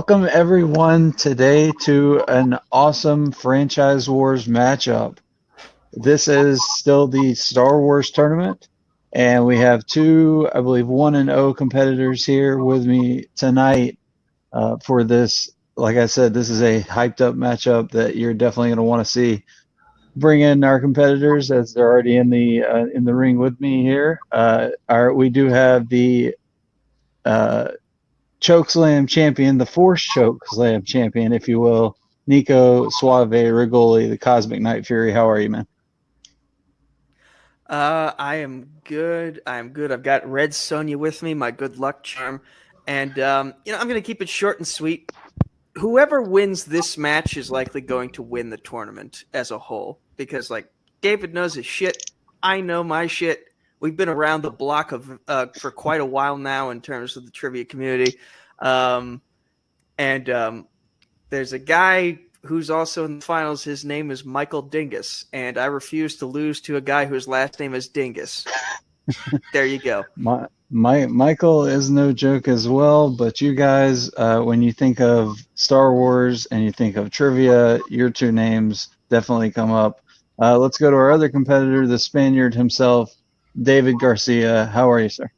Welcome everyone today to an awesome Franchise Wars matchup. This is still the Star Wars tournament, and we have two, I believe, 1-0 competitors here with me tonight for this. Like I said, this is a hyped up matchup that you're definitely going to want to see. Bring in our competitors as they're already in the ring with me here. We do have the Chokeslam champion, the Force Chokeslam champion, if you will, Nico, Suave, Regoli, the Cosmic Night Fury. How are you, man? I am good. I'm good. I've got Red Sonja with me, my good luck charm. And, I'm going to keep it short and sweet. Whoever wins this match is likely going to win the tournament as a whole because, David knows his shit. I know my shit. We've been around the block for quite a while now in terms of the trivia community. And there's a guy who's also in the finals. His name is Michael Dingus, and I refuse to lose to a guy whose last name is Dingus. There you go. Michael is no joke as well, but you guys, when you think of Star Wars and you think of trivia, your two names definitely come up. Let's go to our other competitor, the Spaniard himself, David Garcia. How are you, sir?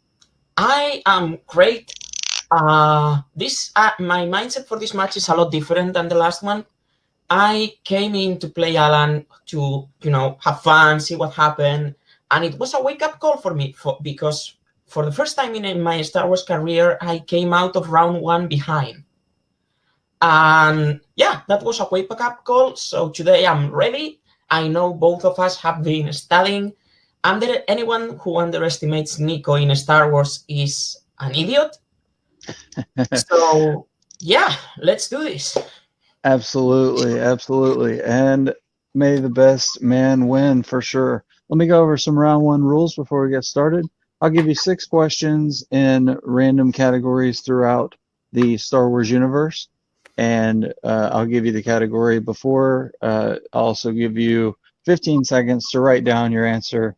I am great. My mindset for this match is a lot different than the last one. I came in to play Alan to, have fun, see what happened, and it was a wake-up call for me because for the first time in my Star Wars career, I came out of round one behind. And yeah, that was a wake-up call. So today I'm ready. I know both of us have been studying. Anyone who underestimates Nico in Star Wars is an idiot. So yeah, let's do this. Absolutely, absolutely. And may the best man win for sure. Let me go over some round one rules before we get started. I'll give you 6 questions in random categories throughout the Star Wars universe. And I'll give you the category before. I'll also give you 15 seconds to write down your answer.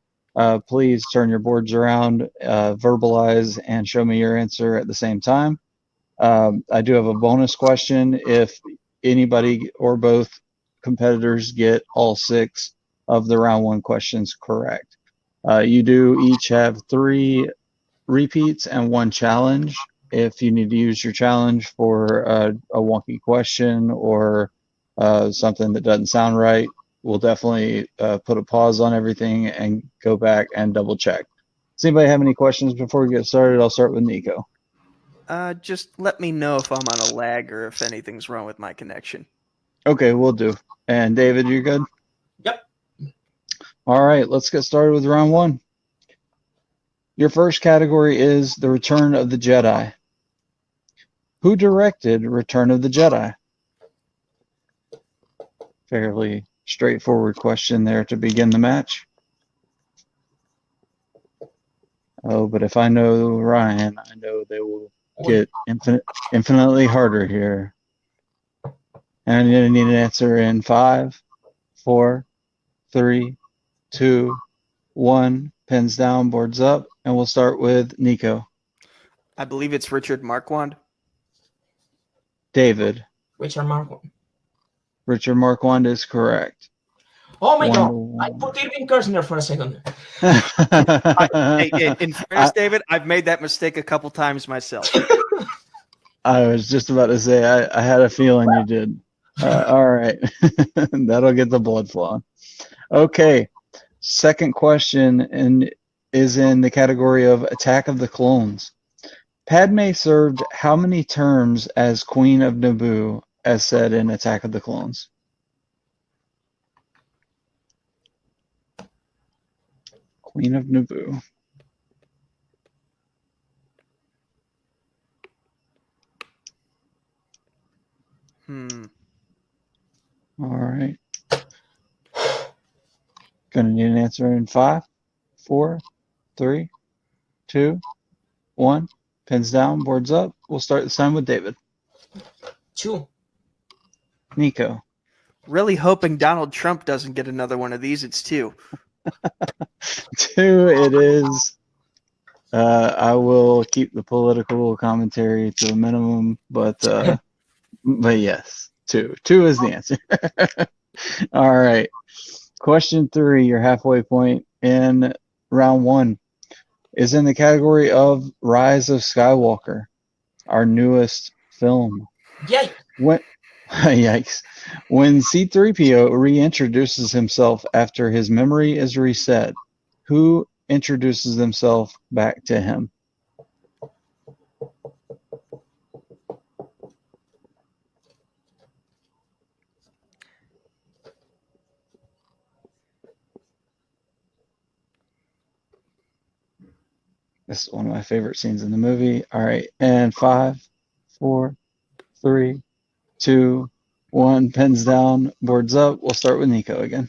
Please turn your boards around, verbalize, and show me your answer at the same time. I do have a bonus question if anybody or both competitors get all 6 of the round 1 questions correct. You do each have 3 repeats and 1 challenge. If you need to use your challenge for a wonky question or something that doesn't sound right, we'll definitely put a pause on everything and go back and double check. Does anybody have any questions before we get started? I'll start with Nico. Just let me know if I'm on a lag or if anything's wrong with my connection. Okay, we'll do. And David, you good? Yep. All right, let's get started with round 1. Your first category is The Return of the Jedi. Who directed Return of the Jedi? Fairly straightforward question there to begin the match. Oh, but if I know Ryan, I know they will get infinitely harder here. And I'm going to need an answer in 5, 4, 3, 2, 1. Pens down, boards up, and we'll start with Nico. I believe it's Richard Marquand. David. Richard Marquand. Richard Marquand is correct. Oh my God! I put Irving Kershner for a second. In fairness, David, I've made that mistake a couple times myself. I was just about to say I had a feeling you did. All right, that'll get the blood flowing. Okay, second question is in the category of Attack of the Clones. Padme served how many terms as Queen of Naboo, as said in Attack of the Clones? Queen of Naboo. All right. Gonna need an answer in 5, 4, 3, 2, 1. Pens down, boards up. We'll start this time with David. 2. Nico. Really hoping Donald Trump doesn't get another one of these. It's 2. 2 it is. I will keep the political commentary to a minimum, but But yes, two. Two is the answer. All right. Question 3, your halfway point in round 1, is in the category of Rise of Skywalker, our newest film. Yay! When, yikes. When C-3PO reintroduces himself after his memory is reset, who introduces himself back to him? This is one of my favorite scenes in the movie. All right. And 5, 4, 3, 2, 1. Pens down, boards up. We'll start with Nico again.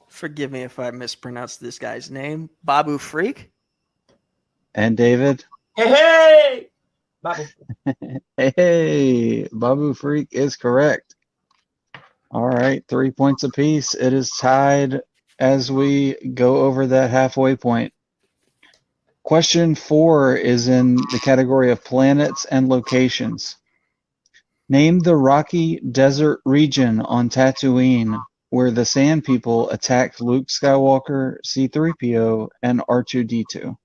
Forgive me if I mispronounced this guy's name. Babu Freak? And David. Hey! Babu. Hey, Babu Freak is correct. All right, 3 points apiece. It is tied as we go over that halfway point. Question 4 is in the category of planets and locations. Name the rocky desert region on Tatooine where the Sand People attacked Luke Skywalker, C-3PO, and R2-D2.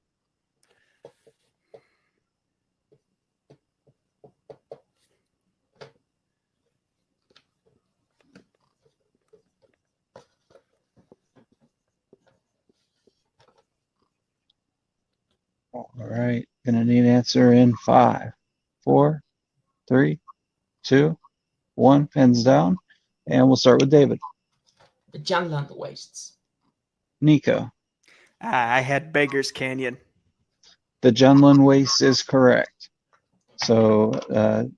All right, gonna need an answer in 5, 4, 3, 2, 1. Pens down, and we'll start with David. The Janland Wastes. Nico. I had Beggar's Canyon. The Junlin Waste is correct. So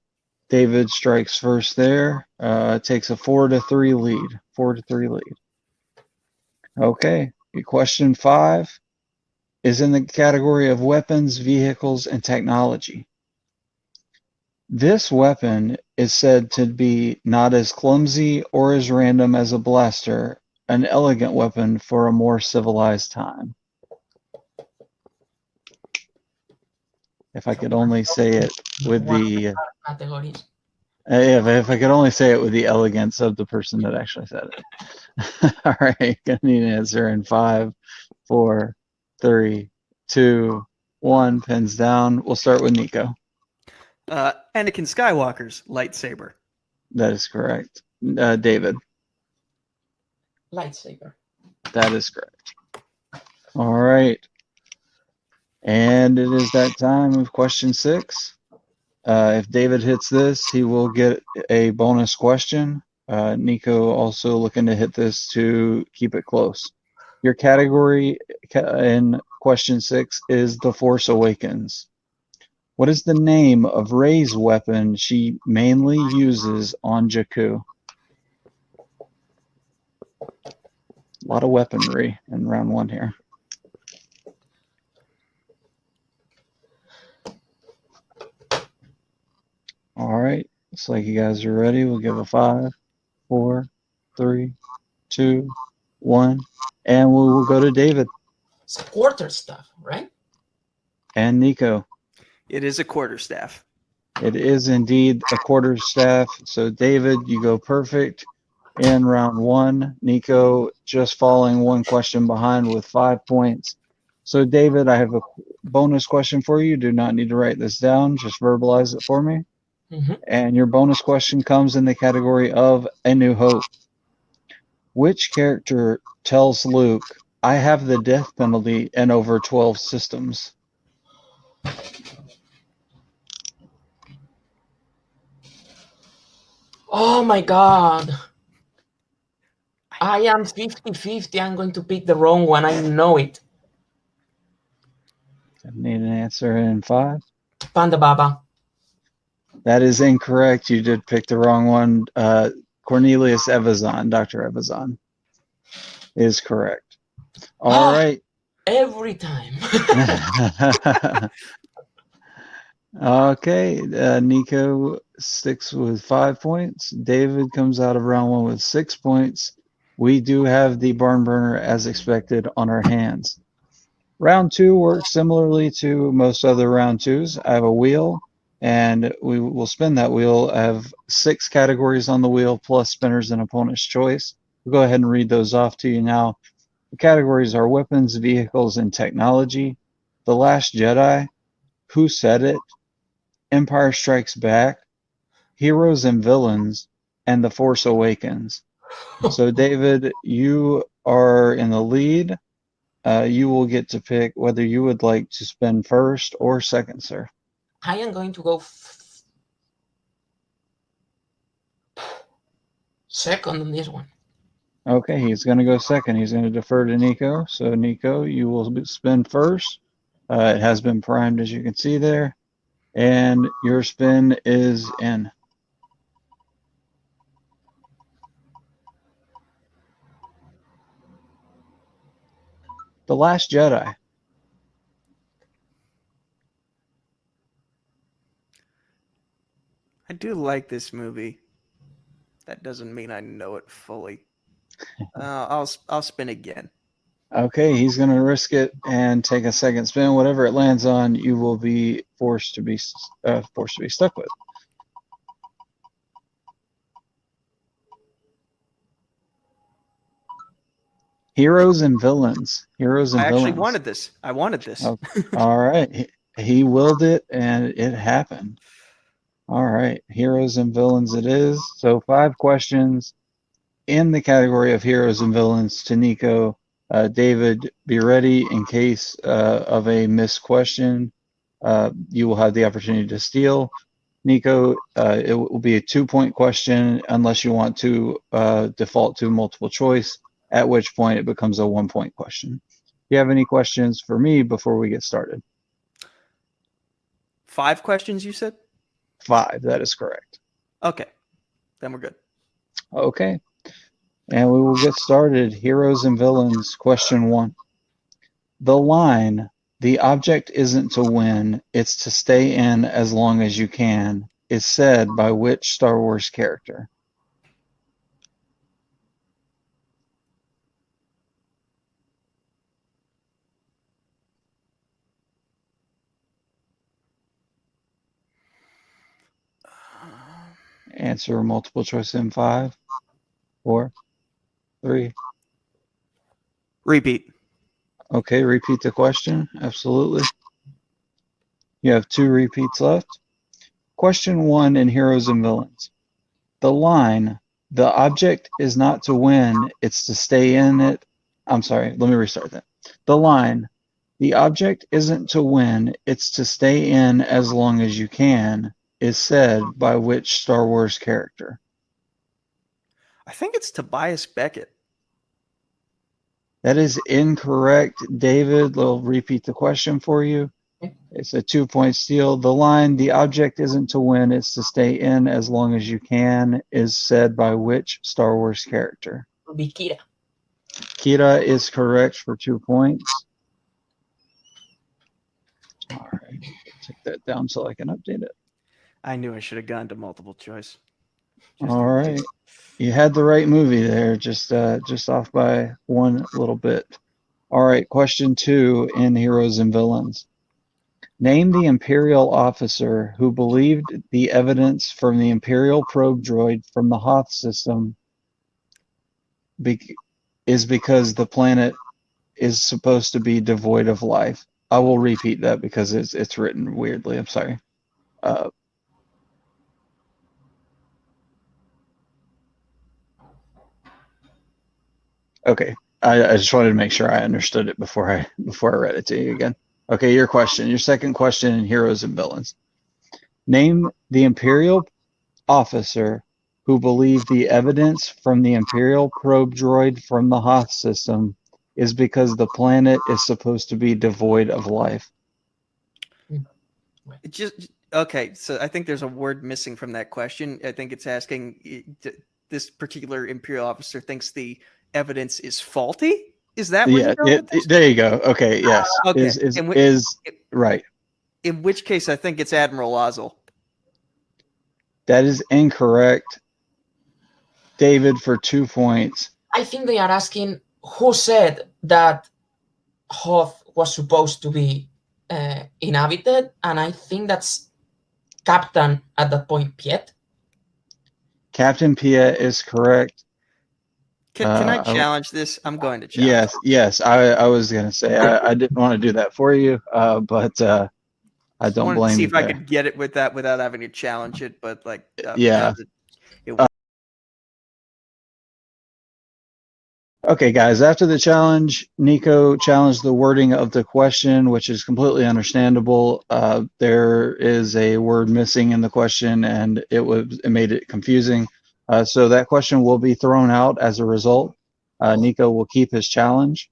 David strikes first there. Takes a 4-3 lead. 4-3 lead. Okay. Question 5 is in the category of weapons, vehicles, and technology. This weapon is said to be not as clumsy or as random as a blaster, an elegant weapon for a more civilized time. If I could only say it with the Categories. if I could only say it with the elegance of the person that actually said it. All right, gonna need an answer in 5, 4, 3, 2, 1. Pens down. We'll start with Nico. Anakin Skywalker's lightsaber. That is correct. David. Lightsaber. That is correct. All right. And it is that time of question 6. If David hits this, he will get a bonus question. Nico also looking to hit this to keep it close. Your category in question 6 is The Force Awakens. What is the name of Rey's weapon she mainly uses on Jakku? A lot of weaponry in round 1 here. All right, looks like you guys are ready. We'll give a 5, 4, 3, 2, 1, and we will go to David. It's quarter stuff, right? And Nico. It is a quarterstaff. It is indeed a quarterstaff. So David, you go perfect in round 1. Nico just falling one question behind with 5 points. So David, I have a bonus question for you. Do not need to write this down. Just verbalize it for me. Mm-hmm. And your bonus question comes in the category of A New Hope. Which character tells Luke, I have the death penalty in over 12 systems? Oh my god. I am 50-50. I'm going to pick the wrong one. I know it. I need an answer in 5. Panda Baba. That is incorrect. You did pick the wrong one. Cornelius Evazan, Dr. Evazan, is correct. All right. Every time. Okay. Nico sticks with 5 points. David comes out of round 1 with 6 points. We do have the barn burner as expected on our hands. Round 2 works similarly to most other round 2s. I have a wheel. and we will spin that wheel. I have 6 categories on the wheel plus spinners and opponent's choice. We'll go ahead and read those off to you now. The categories are weapons, vehicles, and technology, The Last Jedi, Who Said It, Empire Strikes Back, Heroes and Villains, and The Force Awakens. So, David, you are in the lead. You will get to pick whether you would like to spin first or second, sir. I am going to go second on this one. Okay, he's going to go second. He's going to defer to Nico. So, Nico, you will spin first. It has been primed, as you can see there. And your spin is in. The Last Jedi. I do like this movie. That doesn't mean I know it fully. I'll spin again. Okay, he's going to risk it and take a second spin. Whatever it lands on, you will be forced to be stuck with. Heroes and villains. Heroes and I villains. actually wanted this. I wanted this. Oh, all right. He willed it, and it happened. All right. Heroes and villains it is. So 5 questions in the category of heroes and villains to Nico. David, be ready in case of a missed question. You will have the opportunity to steal. Nico, it will be a 2-point question unless you want to default to multiple choice, at which point it becomes a 1-point question. Do you have any questions for me before we get started? 5 questions, you said? 5, that is correct. Okay, then we're good. Okay, and we will get started. Heroes and villains, question 1. The line, "The object isn't to win, it's to stay in as long as you can," is said by which Star Wars character? Answer multiple choice in 5, 4, 3. Repeat. Okay, repeat the question. Absolutely. You have 2 repeats left. Question 1 in Heroes and Villains. The line, "The object is not to win, it's to stay in it." I'm sorry, let me restart that. The line, "The object isn't to win, it's to stay in as long as you can," is said by which Star Wars character? I think it's Tobias Beckett. That is incorrect, David. I'll repeat the question for you. It's a 2-point steal. The line, "The object isn't to win, it's to stay in as long as you can," is said by which Star Wars character? Be Kira. Kira is correct for 2 points. All right, take that down so I can update it. I knew I should have gone to multiple choice. All right, you had the right movie there, just off by 1 little bit. All right, question 2 in Heroes and Villains. Name the Imperial officer who believed the evidence from the Imperial probe droid from the Hoth system is because the planet is supposed to be devoid of life. I will repeat that because it's written weirdly. I'm sorry. Okay, I just wanted to make sure I understood it before I read it to you again. Okay, your second question in Heroes and Villains. Name the Imperial officer who believed the evidence from the Imperial probe droid from the Hoth system is because the planet is supposed to be devoid of life. It just okay. So I think there's a word missing from that question. I think it's asking this particular Imperial officer thinks the evidence is faulty. Is that where you're going with this? There you go. Okay, yes. Okay. Is right. In which case, I think it's Admiral Ozzel. That is incorrect. David for 2 points. I think they are asking who said that Hoth was supposed to be inhabited, and I think that's captain at that point Piet? Captain Piet is correct. Can I challenge this? I'm going to challenge. Yes, yes. I was gonna say I didn't want to do that for you, but I don't Wanted to blame see you if I there. could get it with that without having to challenge it, but like, Yeah. it Okay, guys, after the challenge, Nico challenged the wording of the question, which is completely understandable. There is a word missing in the question, and it made it confusing. So that question will be thrown out as a result. Nico will keep his challenge,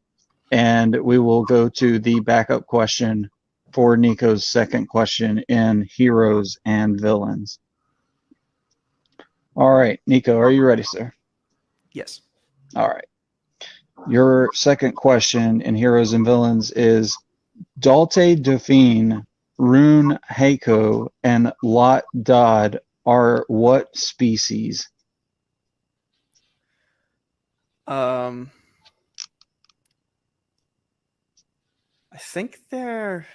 and we will go to the backup question for Nico's second question in Heroes and Villains. All right, Nico, are you ready, sir? yes. All right. Your second question in Heroes and Villains is Dalte Dauphine, Rune Heiko, and Lot Dodd are what species? I think they're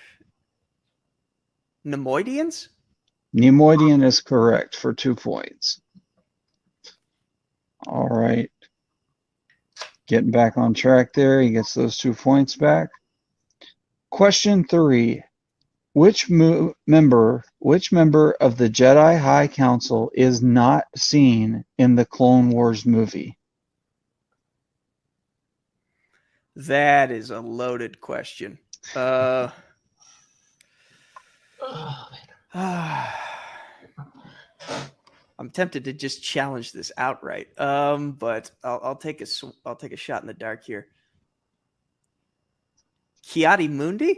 Nemoidians. Nemoidian is correct for 2 points. All right. Getting back on track there. He gets those 2 points back. Question 3. Which member of the Jedi High Council is not seen in the Clone Wars movie? That is a loaded question. I'm tempted to just challenge this outright, but I'll take a shot in the dark here. Kiadi Mundi?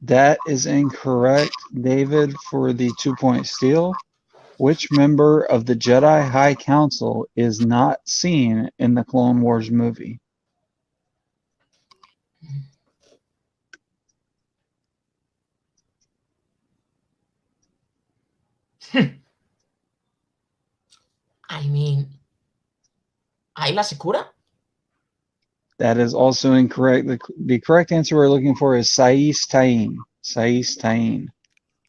That is incorrect, David, for the 2-point steal. Which member of the Jedi High Council is not seen in the Clone Wars movie? I mean, Ayla Secura? That is also incorrect. The correct answer we're looking for is Sais Tain. Sais Tain.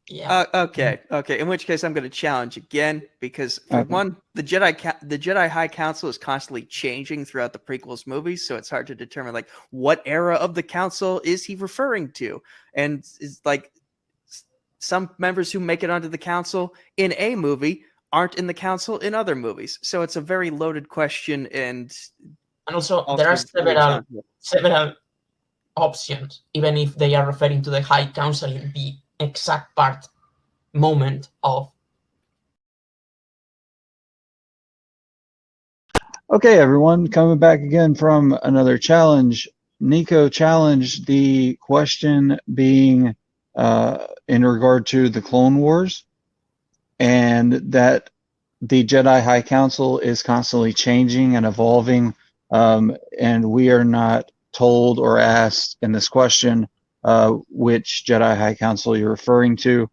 Yeah. Okay. In which case, I'm going to challenge again because, for one, the Jedi High Council is constantly changing throughout the prequels movies, so it's hard to determine like what era of the council is he referring to, and is like some members who make it onto the council in a movie aren't in the council in other movies. So it's a very loaded question, and also there are several options, even if they are referring to the High Council in the exact moment of. Okay, everyone, coming back again from another challenge. Nico challenged the question being in regard to the Clone Wars, and that the Jedi High Council is constantly changing and evolving, and we are not told or asked in this question which Jedi High Council you're referring to.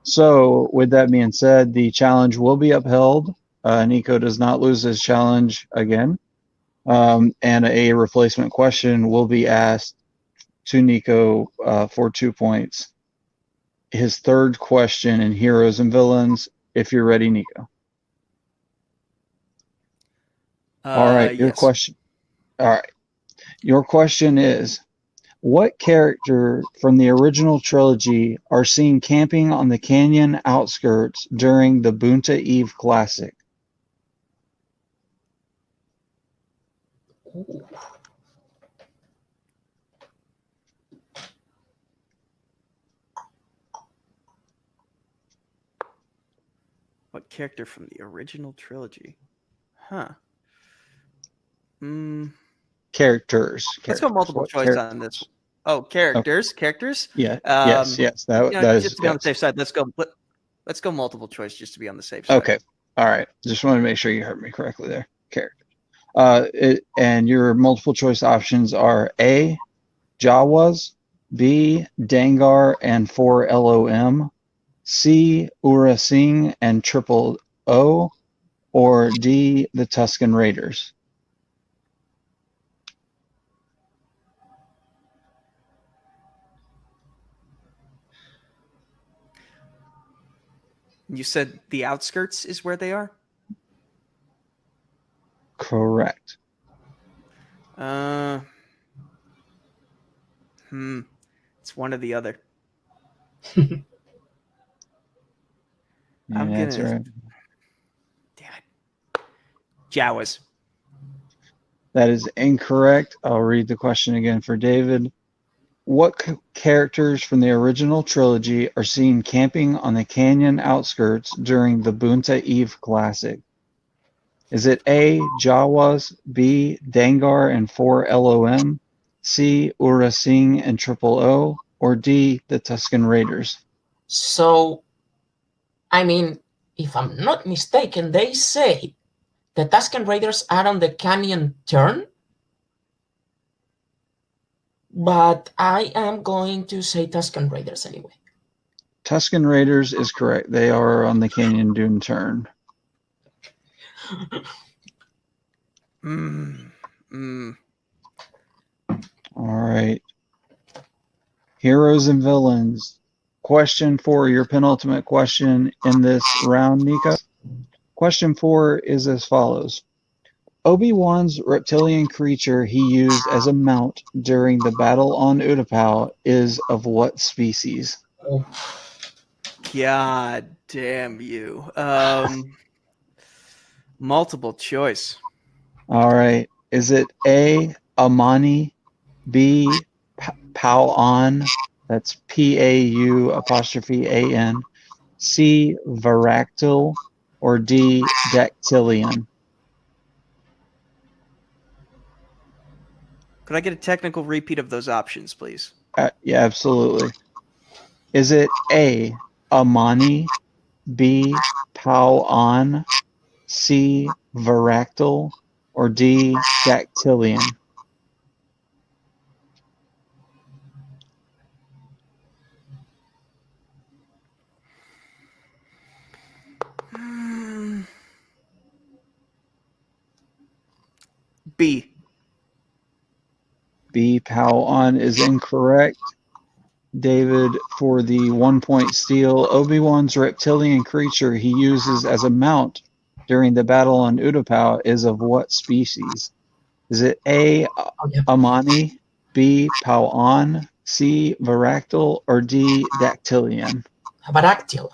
So, with that being said, the challenge will be upheld. Nico does not lose his challenge again, and a replacement question will be asked to Nico for 2 points. His third question in Heroes and Villains, if you're ready, Nico. All right, your yes. question. All right, your question is, what character from the original trilogy are seen camping on the canyon outskirts during the Bunta Eve Classic? Ooh. What character from the original trilogy? Huh. Characters. Let's go multiple choice on this. Oh, characters. Okay. Characters. Yeah. Yes. That is just to be on the safe side. Let's go multiple choice just to be on the safe side. Okay. All right. Just want to make sure you heard me correctly there. Characters. And your multiple choice options are A, Jawas, B, Dangar and 4LOM, C, Ura Singh and Triple O, or D, the Tusken Raiders. You said the outskirts is where they are? Correct. It's one or the other. Yeah, I'm that's gonna. right. Damn it. Jawas. That is incorrect. I'll read the question again for David. What characters from the original trilogy are seen camping on the canyon outskirts during the Bunta Eve Classic? Is it A, Jawas, B, Dangar and 4 LOM, C, Ura Singh and Triple O, or D, the Tusken Raiders? So, I mean, if I'm not mistaken, they say the Tusken Raiders are on the canyon turn, but I am going to say Tusken Raiders anyway. Tusken Raiders is correct. They are on the canyon dune turn. All right. Heroes and villains. Question 4, your penultimate question in this round, Nico. Question 4 is as follows. Obi-Wan's reptilian creature he used as a mount during the battle on Utapau is of what species? Oh. God damn you. Multiple choice. All right. Is it A, Amani, B, Pau-on, that's P-A-U'-A-N, C, Varactyl, or D, Dactylian? Could I get a technical repeat of those options, please? Yeah, absolutely. Is it A, Amani, B, Pau-on, C, Varactyl, or D, Dactylian? B. B, Pau-on is incorrect. David, for the 1-point steal, Obi-Wan's reptilian creature he uses as a mount during the battle on Utapau is of what species? Is it A, Amani, B, Pau-on, C, Varactyl, or D, Dactylian? Varactyl.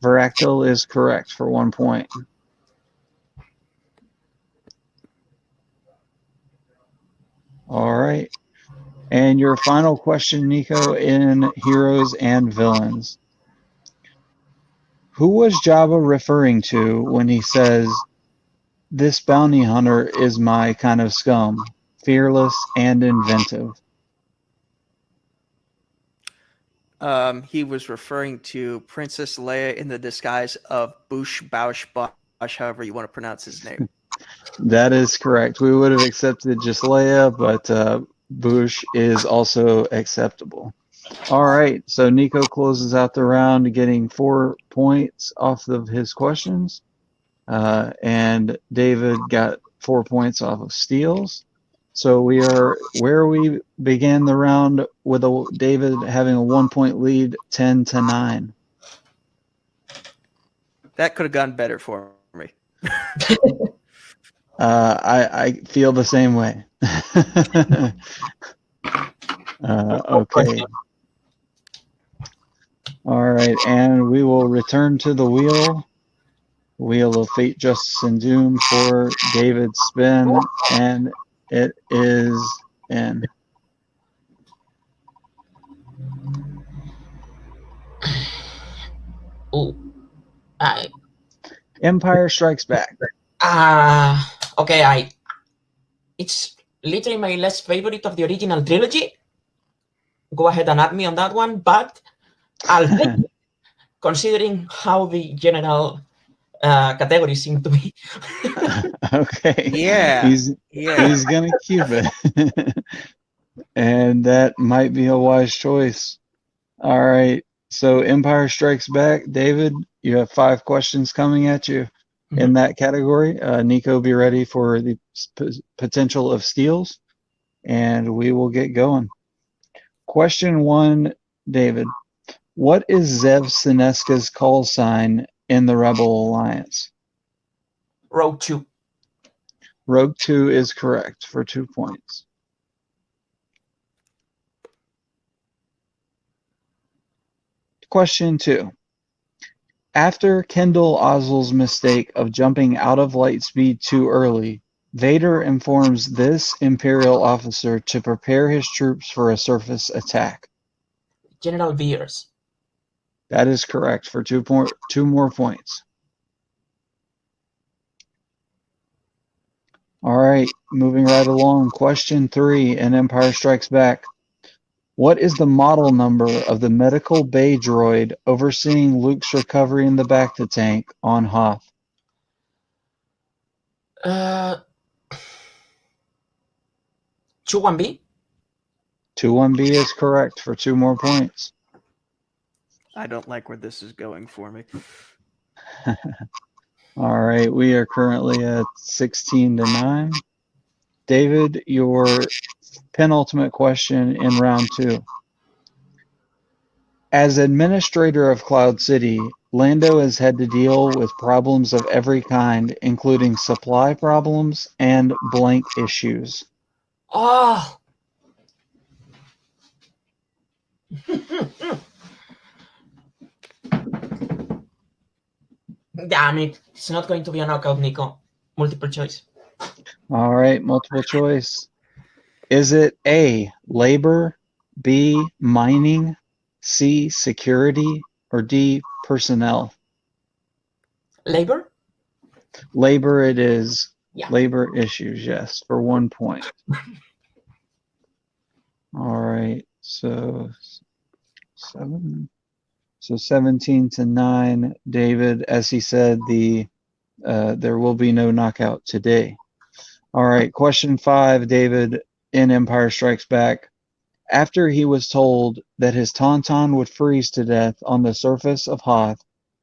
Varactyl is correct for 1 point. All right. And your final question, Nico, in Heroes and Villains. Who was Jabba referring to when he says, "This bounty hunter is my kind of scum, fearless and inventive"? He was referring to Princess Leia in the disguise of Boush Bausch Bosch, however you want to pronounce his name. That is correct. We would have accepted just Leia, but Bush is also acceptable. All right, so Nico closes out the round getting 4 points off of his questions, and David got 4 points off of steals. So we are where we began the round with David having a 1-point lead, 10-9. That could have gone better for me. I feel the same way. Okay. All right, and we will return to the wheel of fate, justice, and doom for David's spin, and it is in. Oh, Empire Strikes Back. Okay, it's literally my least favorite of the original trilogy. Go ahead and add me on that one, but I'll take it, considering how the general categories seem to be. Okay. Yeah. He's gonna keep it. And that might be a wise choice. All right. So Empire Strikes Back, David, you have 5 questions coming at you in that category. Nico, be ready for the potential of steals, and we will get going. Question 1, David. What is Zev Sineska's call sign in the Rebel Alliance? Rogue 2. Rogue 2 is correct for 2 points. Question 2. After Kendall Ozzel's mistake of jumping out of light speed too early, Vader informs this Imperial officer to prepare his troops for a surface attack. General Veers. That is correct for 2 more points. All right, moving right along. Question 3 in Empire Strikes Back. What is the model number of the medical bay droid overseeing Luke's recovery in the Bacta tank on Hoth? 21B. 21B is correct for 2 more points. I don't like where this is going for me. All right, we are currently at 16-9. David, your penultimate question in round 2. As administrator of Cloud City, Lando has had to deal with problems of every kind, including supply problems and blank issues. Oh! Damn it. It's not going to be a knockout, Nico. Multiple choice. All right, multiple choice. Is it A, labor, B, mining, C, security, or D, personnel? Labor? Labor it is. Yeah. Labor issues, yes, for 1 point. All right, so 17-9. David, as he said, there will be no knockout today. All right, question 5, David, in Empire Strikes Back. After he was told that his Tauntaun would freeze to death on the surface of Hoth,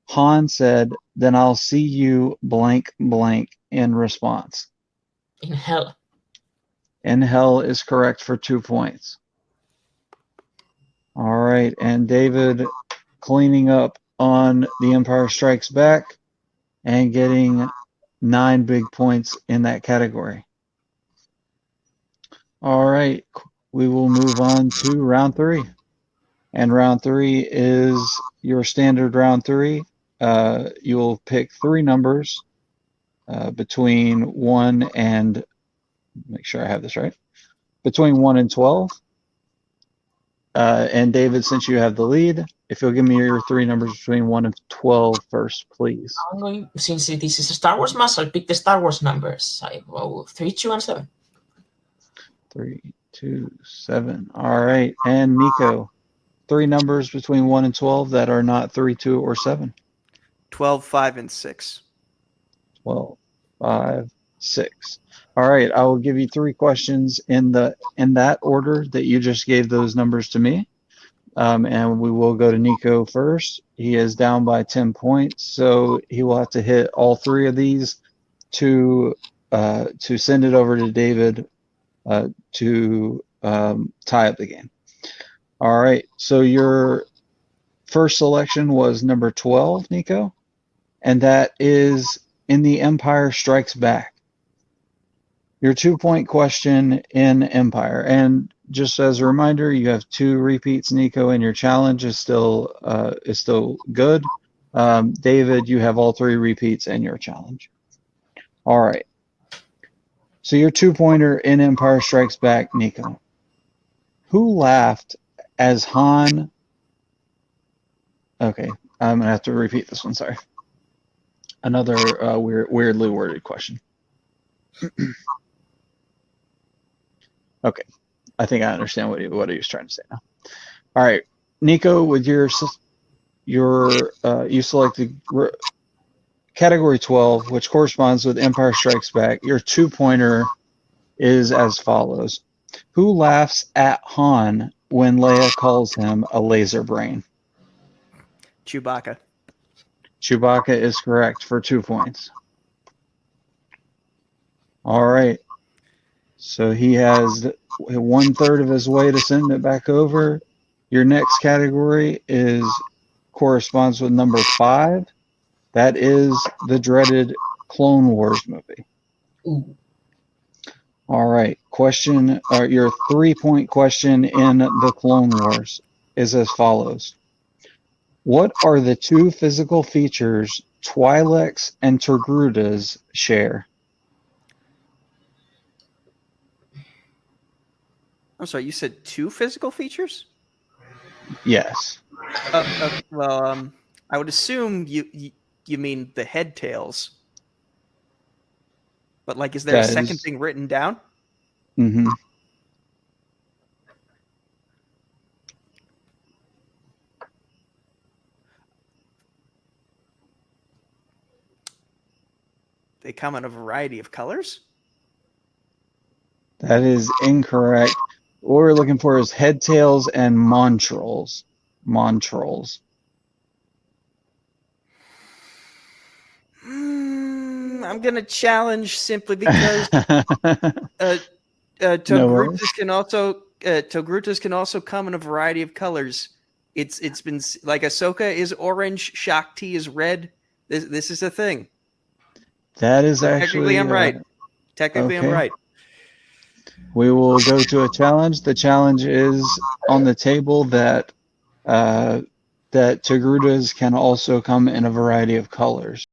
Han said, "Then I'll see you blank blank," in response. In hell. In hell is correct for 2 points. All right, and David cleaning up on The Empire Strikes Back and getting 9 big points in that category. All right, we will move on to round 3. And round 3 is your standard round 3. You will pick 3 numbers between 1 and, make sure I have this right, between 1 and 12. And David, since you have the lead, if you'll give me your 3 numbers between 1 and 12 first, please. I'm going, since this is a Star Wars mass, I'll pick the Star Wars numbers. I go 3, 2, and 7. 3, 2, 7. All right. And Nico, 3 numbers between 1 and 12 that are not 3, 2, or 7. 12, 5, and 6. 12, 5, 6. All right. I will give you 3 questions in that order that you just gave those numbers to me. And we will go to Nico first. He is down by 10 points, so he will have to hit all 3 of these to send it over to David to tie up the game. All right, so your first selection was number 12, Nico, and that is in The Empire Strikes Back. Your 2-point question in Empire, and just as a reminder, you have 2 repeats, Nico, and your challenge is still good. David, you have all 3 repeats in your challenge. All right. So your 2-pointer in Empire Strikes Back, Nico. Who laughed as Han? Okay, I'm gonna have to repeat this one. Sorry. Another weirdly worded question. Okay, I think I understand what he was trying to say now. All right, Nico, with you selected category 12, which corresponds with Empire Strikes Back. Your 2-pointer is as follows: Who laughs at Han when Leia calls him a laser brain? Chewbacca. Chewbacca is correct for 2 points. All right. So he has 1/3 of his way to send it back over. Your next category corresponds with number 5. That is the dreaded Clone Wars movie. Ooh. All right. Your 3-point question in the Clone Wars is as follows. What are the 2 physical features Twi'leks and Togrutas share? I'm sorry, you said 2 physical features? Yes. Well, I would assume you mean the head tails. But like, is there a second thing written down? Mm-hmm. They come in a variety of colors? That is incorrect. What we're looking for is head tails and montrals. Montrals. I'm gonna challenge simply because No worries. Togrutas can also come in a variety of colors. It's been like Ahsoka is orange, Shakti is red. This is a thing. That is actually Technically, I'm right. Technically, I'm okay. right. We will go to a challenge. The challenge is on the table that Togrutas can also come in a variety of colors.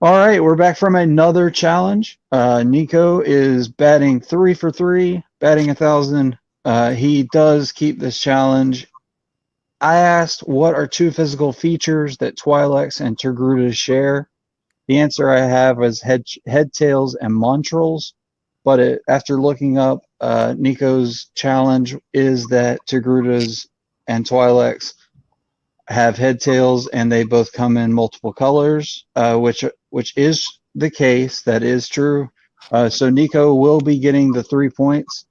All right, we're back from another challenge. Nico is batting 3 for 3, batting 1,000. He does keep this challenge. I asked, what are 2 physical features that Twi'leks and Togrutas share? The answer I have is head tails, and montrals. But after looking up, Nico's challenge is that Togrutas and Twi'leks have head tails, and they both come in multiple colors, which is the case. That is true. So Nico will be getting the 3 points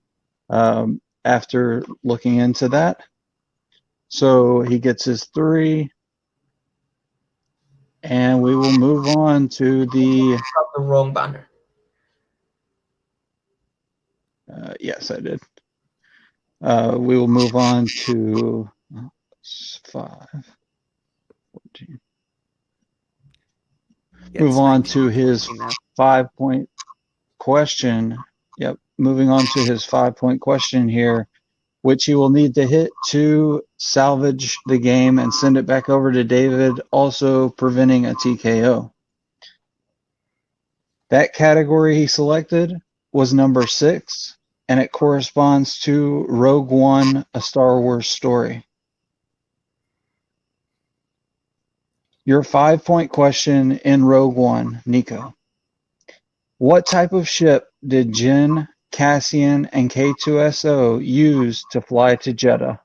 after looking into that. So he gets his 3. And we will move on to the wrong banner. Yes, I did. We will move on to 5, 14. Move on to his 5-point question. Yep, moving on to his 5-point question here, which he will need to hit to salvage the game and send it back over to David, also preventing a TKO. That category he selected was number 6, and it corresponds to Rogue One, A Star Wars Story. Your 5-point question in Rogue One, Nico. What type of ship did Jyn, Cassian, and K2SO use to fly to Jeddah?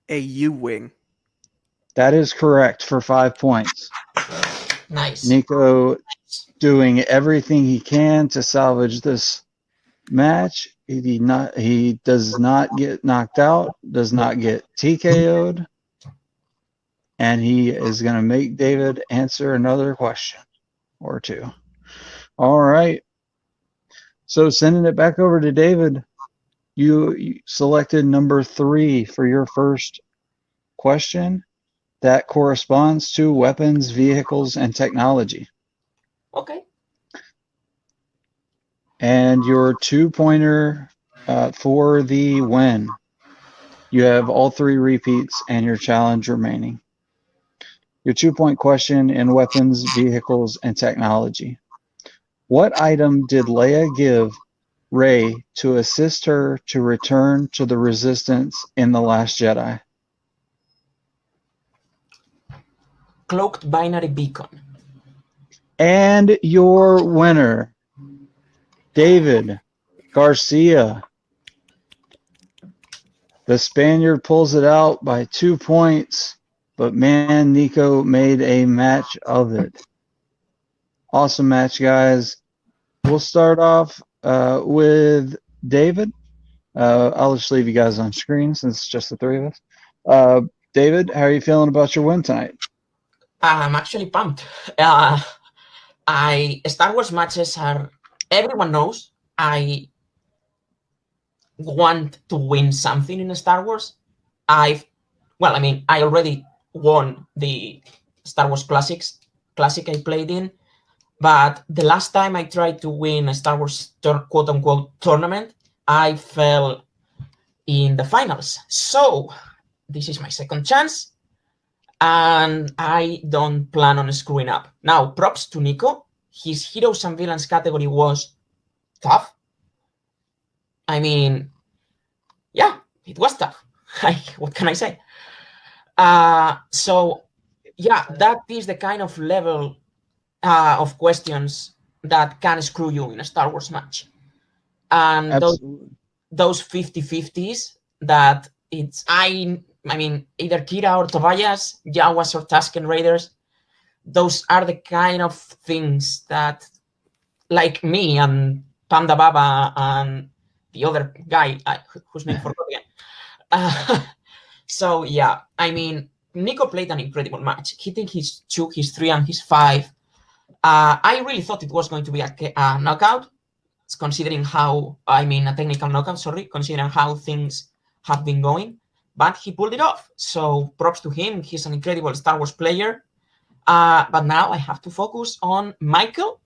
A U-wing. That is correct for 5 points. Nice. Nico doing everything he can to salvage this match. He does not get knocked out, does not get TKO'd, and he is going to make David answer another question or 2. All right. So sending it back over to David, you selected number 3 for your first question. That corresponds to weapons, vehicles, and technology. Okay. And your 2-pointer for the win. You have all 3 repeats and your challenge remaining. Your 2-point question in weapons, vehicles, and technology. What item did Leia give Rey to assist her to return to the Resistance in The Last Jedi? Cloaked binary beacon. And your winner, David Garcia. The Spaniard pulls it out by 2 points, but man, Nico made a match of it. Awesome match, guys. We'll start off with David. I'll just leave you guys on screen since it's just the 3 of us. David, how are you feeling about your win tonight? I'm actually pumped. Star Wars matches are, everyone knows, I want to win something in Star Wars. I already won the Star Wars classic I played in, but the last time I tried to win a Star Wars quote unquote tournament, I fell in the finals. So this is my second chance, and I don't plan on screwing up. Now, props to Nico. His heroes and villains category was tough. I mean, yeah, it was tough. What can I say? So, yeah, that is the kind of level of questions that can screw you in a Star Wars match. And Absolutely. those 50-50s that it's, I mean, either Kira or Tobias, Jawas or Tusken Raiders, those are the kind of things that, like me and Panda Baba and the other guy, whose name forgot again. So yeah, I mean, Nico played an incredible match, hitting his 2, his 3, and his 5. I really thought it was going to be a knockout, considering how, a technical knockout, considering how things have been going, but he pulled it off. So props to him. He's an incredible Star Wars player. But now I have to focus on Michael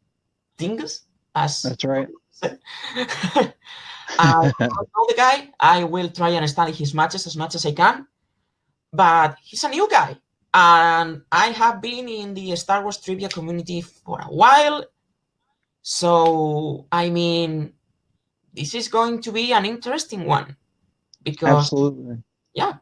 Dingus, as That's right. I don't know the guy. I will try and study his matches as much as I can, but he's a new guy. And I have been in the Star Wars trivia community for a while. So, I mean, this is going to be an interesting one because, Absolutely. yeah.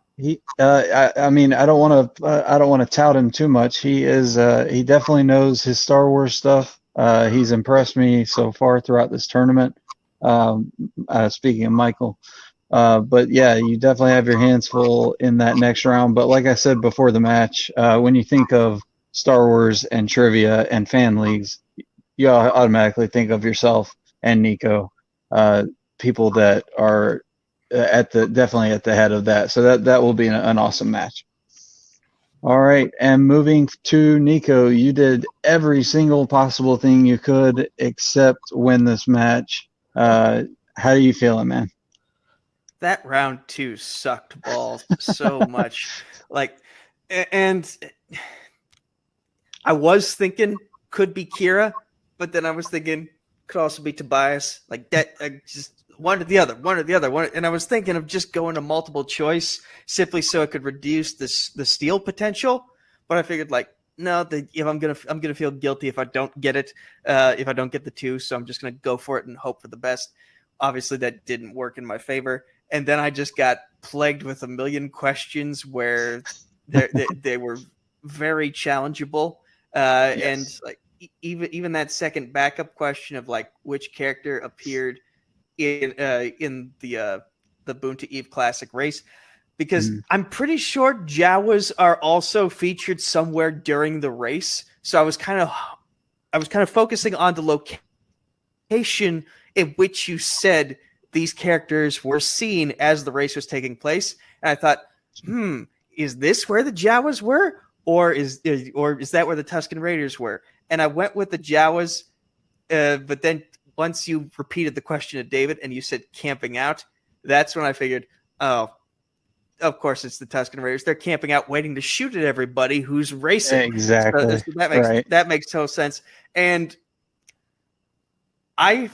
I mean, I don't want to tout him too much. He is, he definitely knows his Star Wars stuff. He's impressed me so far throughout this tournament. Speaking of Michael, but yeah, you definitely have your hands full in that next round. But like I said before the match, when you think of Star Wars and trivia and fan leagues, you automatically think of yourself and Nico, people that are definitely at the head of that. So that will be an awesome match. All right, and moving to Nico, you did every single possible thing you could except win this match. How are you feeling, man? That round 2 sucked balls so much. And I was thinking could be Kira, but then I was thinking could also be Tobias. Like that, just one or the other. And I was thinking of just going to multiple choice simply so it could reduce the steal potential. But I figured no, if I'm gonna feel guilty if I don't get it, if I don't get the 2. So I'm just gonna go for it and hope for the best. Obviously, that didn't work in my favor. And then I just got plagued with a million questions where they were very challengeable. Yes. And even that second backup question of which character appeared in the Boon to Eve Classic race, because I'm pretty sure Jawas are also featured somewhere during the race. So I was kind of focusing on the location in which you said these characters were seen as the race was taking place, and I thought, is this where the Jawas were, or is that where the Tusken Raiders were? And I went with the Jawas, but then once you repeated the question to David and you said camping out, that's when I figured, oh, of course it's the Tusken Raiders. They're camping out, waiting to shoot at everybody who's racing. Exactly. So that makes total sense. And I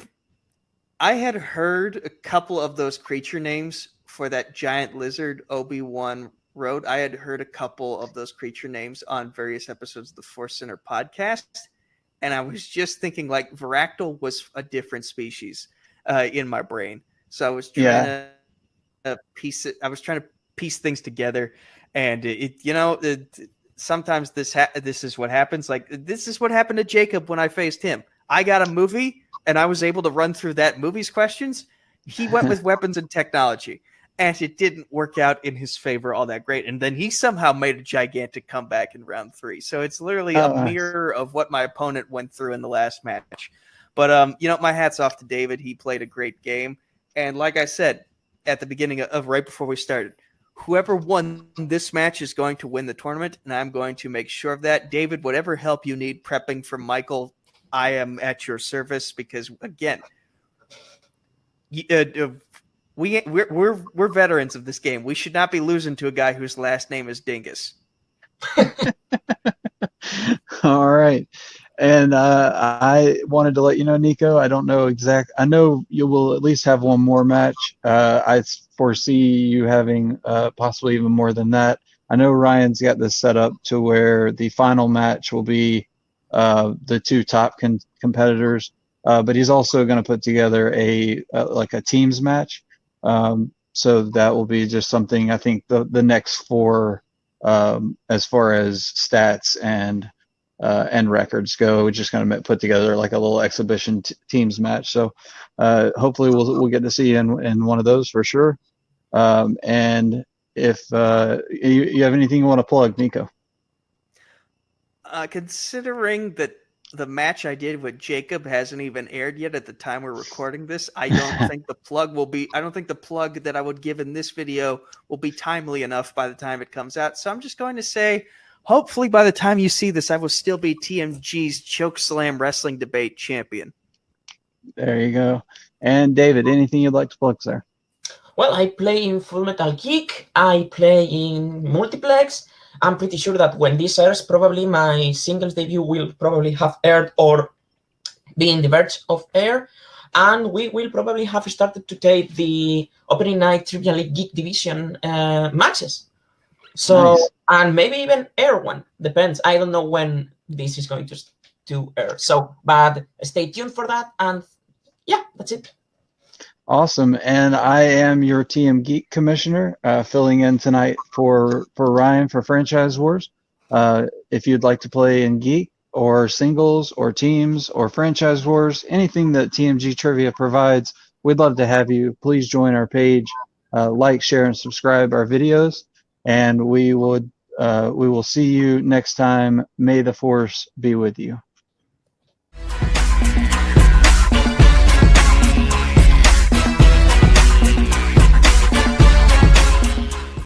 had heard a couple of those creature names for that giant lizard Obi-Wan rode. I had heard a couple of those creature names on various episodes of the Force Center podcast, and I was just thinking Varactyl was a different species in my brain. So I was trying to piece it. I was trying to piece things together, and sometimes this is what happens. This is what happened to Jacob when I faced him. I got a movie, and I was able to run through that movie's questions. He went with weapons and technology, and it didn't work out in his favor all that great. And then he somehow made a gigantic comeback in round 3. So it's literally a mirror of what my opponent went through in the last match. But, my hat's off to David. He played a great game. And like I said at the beginning of right before we started, whoever won this match is going to win the tournament, and I'm going to make sure of that. David, whatever help you need prepping for Michael, I am at your service because, again, We're veterans of this game. We should not be losing to a guy whose last name is Dingus. All right. And I wanted to let you know, Nico, I don't know I know you will at least have one more match. I foresee you having possibly even more than that. I know Ryan's got this set up to where the final match will be the two top competitors, but he's also going to put together like a teams match. So that will be just something, I think the next four, as far as stats and records go, we're just going to put together like a little exhibition teams match. So hopefully we'll get to see you in one of those for sure. And if you have anything you want to plug, Nico? Considering that the match I did with Jacob hasn't even aired yet at the time we're recording this, I don't think the plug that I would give in this video will be timely enough by the time it comes out. So I'm just going to say, hopefully by the time you see this, I will still be TMG's Chokeslam Wrestling Debate champion. There you go. And David, anything you'd like to plug, sir? Well, I play in Full Metal Geek. I play in Multiplex. I'm pretty sure that when this airs, probably my singles debut will probably have aired or be in the verge of air. And we will probably have started to take the opening night Trivia League Geek Division matches. So, nice. And maybe even air one. Depends. I don't know when this is going to air. So, but stay tuned for that. And yeah, that's it. Awesome. And I am your TM Geek Commissioner, filling in tonight for Ryan for Franchise Wars. If you'd like to play in Geek or singles or teams or Franchise Wars, anything that TMG Trivia provides, we'd love to have you. Please join our page, like, share, and subscribe our videos. And we will see you next time. May the Force be with you.